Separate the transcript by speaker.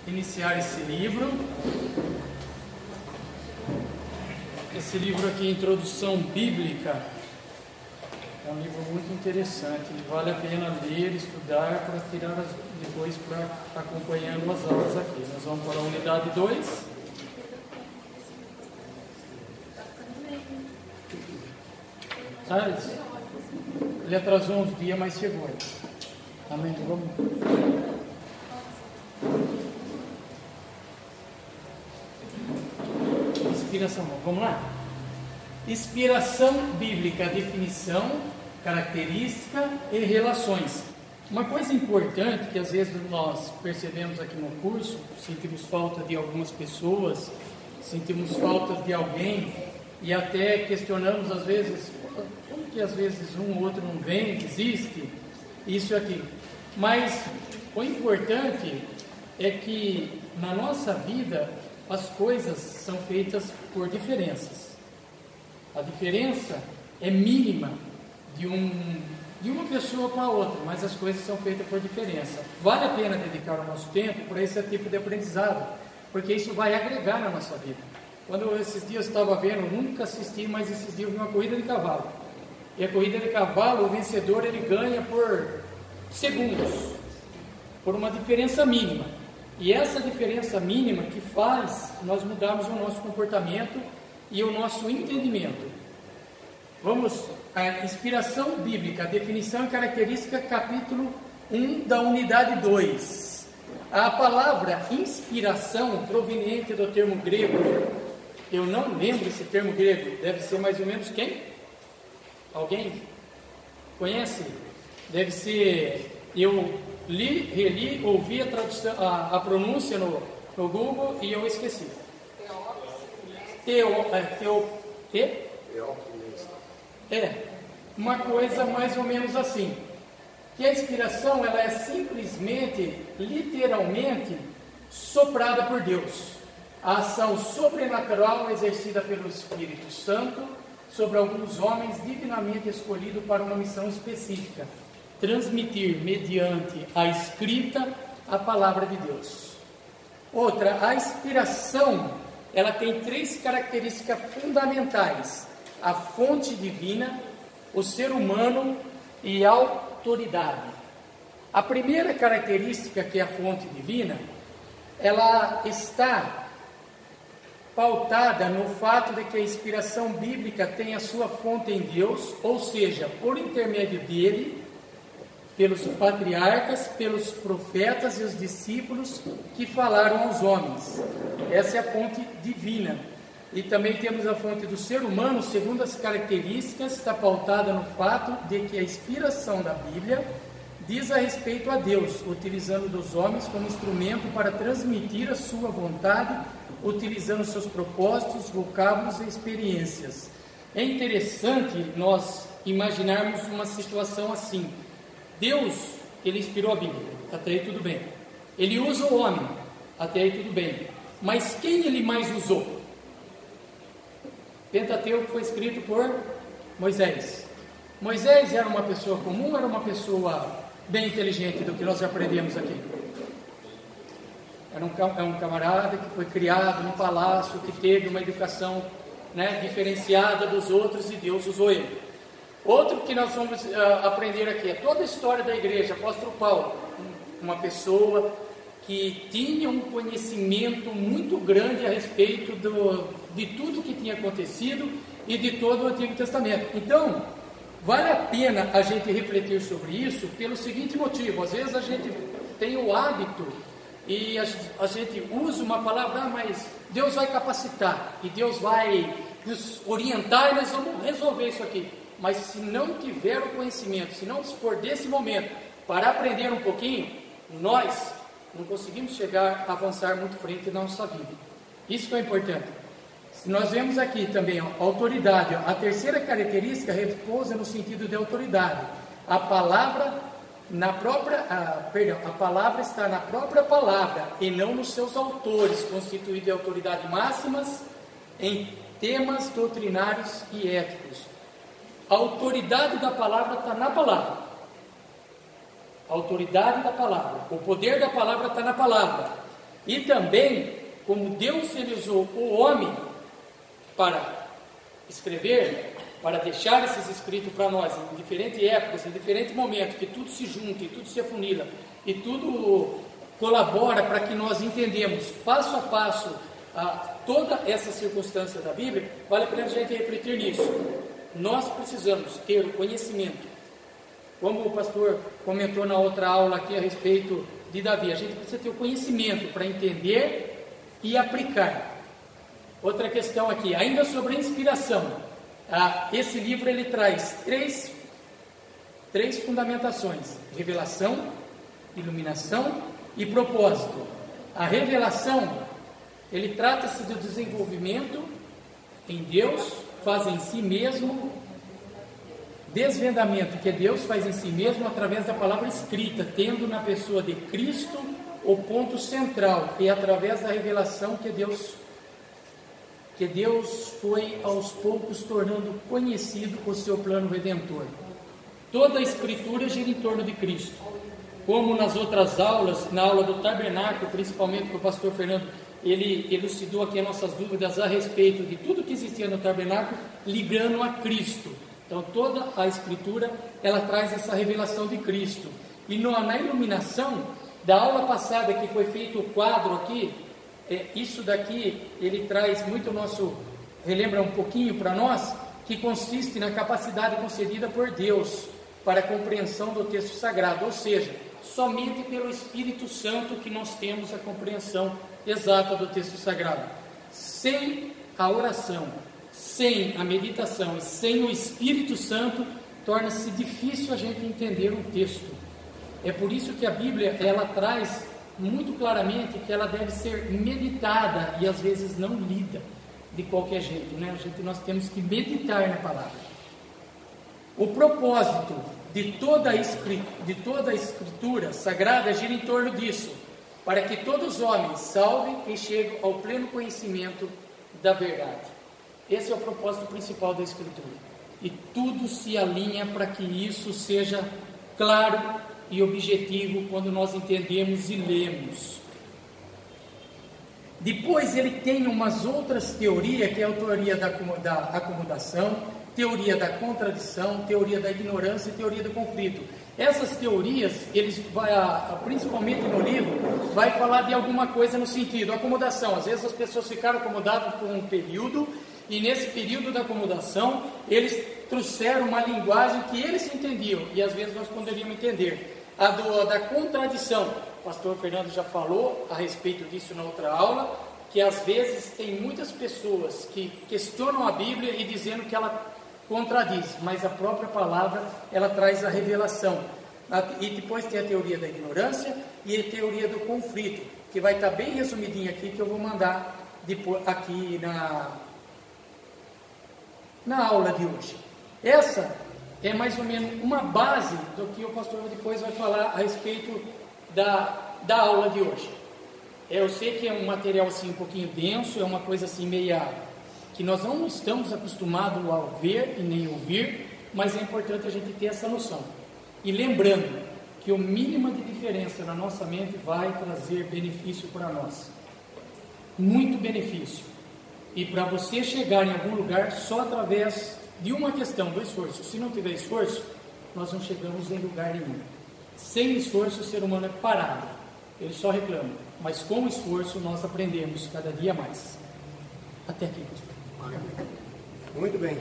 Speaker 1: iniciar esse livro. Esse livro aqui, Introdução Bíblica, é um livro muito interessante, vale a pena ler, estudar, para tirar depois para acompanhando as aulas aqui. Nós vamos para a unidade 2. Ele atrasou uns dias, mas chegou. Amém? Vamos. Inspiração, vamos lá? Inspiração bíblica, definição, característica e relações. Uma coisa importante que às vezes nós percebemos aqui no curso, sentimos falta de algumas pessoas, sentimos falta de alguém e até questionamos às vezes, como que às vezes um ou outro não vem, desiste, isso e aquilo. Mas o importante é que na nossa vida as coisas são feitas por diferenças. A diferença é mínima de uma pessoa para outra, mas as coisas são feitas por diferença. Vale a pena dedicar o nosso tempo para esse tipo de aprendizado, porque isso vai agregar na nossa vida. Quando esses dias eu estava vendo, nunca assisti, mas esses dias eu vi uma corrida de cavalo. E a corrida de cavalo, o vencedor ele ganha por segundos, por uma diferença mínima. E essa diferença mínima que faz nós mudarmos o nosso comportamento e o nosso entendimento. Vamos à inspiração bíblica, definição e característica, capítulo 1 da unidade 2. A palavra inspiração, proveniente do termo grego, eu não lembro esse termo grego, deve ser mais ou menos quem? Alguém conhece? Deve ser, eu li, reli, ouvi a tradução, a pronúncia no Google e eu esqueci. Uma coisa mais ou menos assim, que a inspiração ela é simplesmente, literalmente, soprada por Deus. A ação sobrenatural exercida pelo Espírito Santo sobre alguns homens divinamente escolhidos para uma missão específica: transmitir mediante a escrita a palavra de Deus. Outra, a inspiração, ela tem 3 características fundamentais: a fonte divina, o ser humano e a autoridade. A primeira característica, que é a fonte divina, ela está pautada no fato de que a inspiração bíblica tem a sua fonte em Deus, ou seja, por intermédio dele, pelos patriarcas, pelos profetas e os discípulos que falaram aos homens. Essa é a fonte divina. E também temos a fonte do ser humano, segundo as características, está pautada no fato de que a inspiração da Bíblia diz a respeito a Deus, utilizando dos homens como instrumento para transmitir a sua vontade, utilizando seus propósitos, vocábulos e experiências. É interessante nós imaginarmos uma situação assim. Deus, ele inspirou a Bíblia, até aí tudo bem. Ele usa o homem, até aí tudo bem. Mas quem ele mais usou? Pentateuco foi escrito por Moisés. Moisés era uma pessoa comum, era uma pessoa bem inteligente, do que nós aprendemos aqui. Era um camarada que foi criado no palácio, que teve uma educação, diferenciada dos outros, e Deus usou ele. Outro que nós vamos aprender aqui é toda a história da igreja. Apóstolo Paulo, uma pessoa que tinha um conhecimento muito grande a respeito de tudo que tinha acontecido e de todo o Antigo Testamento. Então, vale a pena a gente refletir sobre isso pelo seguinte motivo: às vezes a gente tem o hábito e a gente usa uma palavra, mas Deus vai capacitar e Deus vai nos orientar e nós vamos resolver isso aqui. Mas se não tiver o conhecimento, se não dispor desse momento para aprender um pouquinho, nós não conseguimos avançar muito frente na nossa vida. Isso que é importante. Nós vemos aqui também a autoridade. A terceira característica repousa no sentido de autoridade. A palavra a palavra está na própria palavra e não nos seus autores, constituídos de autoridade máximas em temas doutrinários e éticos. A autoridade da palavra está na palavra. A autoridade da palavra, o poder da palavra está na palavra. E também, como Deus ele usou o homem para escrever, para deixar esses escritos para nós, em diferentes épocas, em diferentes momentos, que tudo se junta, e tudo se afunila, e tudo colabora para que nós entendamos, passo a passo, toda essa circunstância da Bíblia, vale a pena a gente refletir nisso. Nós precisamos ter o conhecimento, como o pastor comentou na outra aula aqui a respeito de Davi, a gente precisa ter o conhecimento para entender e aplicar. Outra questão aqui, ainda sobre a inspiração, esse livro ele traz três fundamentações: revelação, iluminação e propósito. A revelação, ele trata-se do desenvolvimento em Deus, faz em si mesmo, desvendamento que Deus faz em si mesmo através da palavra escrita, tendo na pessoa de Cristo o ponto central, e através da revelação que Deus foi aos poucos tornando conhecido o seu plano redentor. Toda a escritura gira em torno de Cristo, como nas outras aulas, na aula do tabernáculo, principalmente que o pastor Fernando, ele elucidou aqui as nossas dúvidas a respeito de tudo que existia no tabernáculo, ligando a Cristo. Então toda a escritura, ela traz essa revelação de Cristo. E na iluminação, da aula passada que foi feito o quadro aqui, isso daqui, ele traz muito relembra um pouquinho para nós, que consiste na capacidade concedida por Deus para a compreensão do texto sagrado, ou seja, somente pelo Espírito Santo que nós temos a compreensão exata do texto sagrado. Sem a oração, sem a meditação e sem o Espírito Santo, torna-se difícil a gente entender um texto. É por isso que a Bíblia, ela traz muito claramente que ela deve ser meditada e às vezes não lida de qualquer jeito, né? Nós temos que meditar na palavra. O propósito de toda a escritura sagrada gira em torno disso, para que todos os homens salvem e cheguem ao pleno conhecimento da verdade. Esse é o propósito principal da escritura, e tudo se alinha para que isso seja claro e objetivo quando nós entendemos e lemos. Depois ele tem umas outras teorias, que é a teoria da acomodação, teoria da contradição, teoria da ignorância e teoria do conflito. Essas teorias, principalmente no livro, vai falar de alguma coisa no sentido, acomodação. Às vezes as pessoas ficaram acomodadas por um período, e nesse período da acomodação, eles trouxeram uma linguagem que eles entendiam, e às vezes nós poderíamos entender. Da contradição, o pastor Fernando já falou a respeito disso na outra aula, que às vezes tem muitas pessoas que questionam a Bíblia e dizendo que ela contradiz, mas a própria palavra, ela traz a revelação. E depois tem a teoria da ignorância e a teoria do conflito, que vai estar bem resumidinha aqui, que eu vou mandar depois, aqui na aula de hoje. Essa é mais ou menos uma base do que o pastor depois vai falar a respeito da aula de hoje. Eu sei que é um material assim um pouquinho denso, é uma coisa assim meia que nós não estamos acostumados a ver e nem ouvir, mas é importante a gente ter essa noção. E lembrando que o mínimo de diferença na nossa mente vai trazer benefício para nós. Muito benefício. E para você chegar em algum lugar só através de uma questão, do esforço. Se não tiver esforço, nós não chegamos em lugar nenhum. Sem esforço, o ser humano é parado. Ele só reclama. Mas com esforço, nós aprendemos cada dia mais. Até aqui, pastor.
Speaker 2: Muito bem.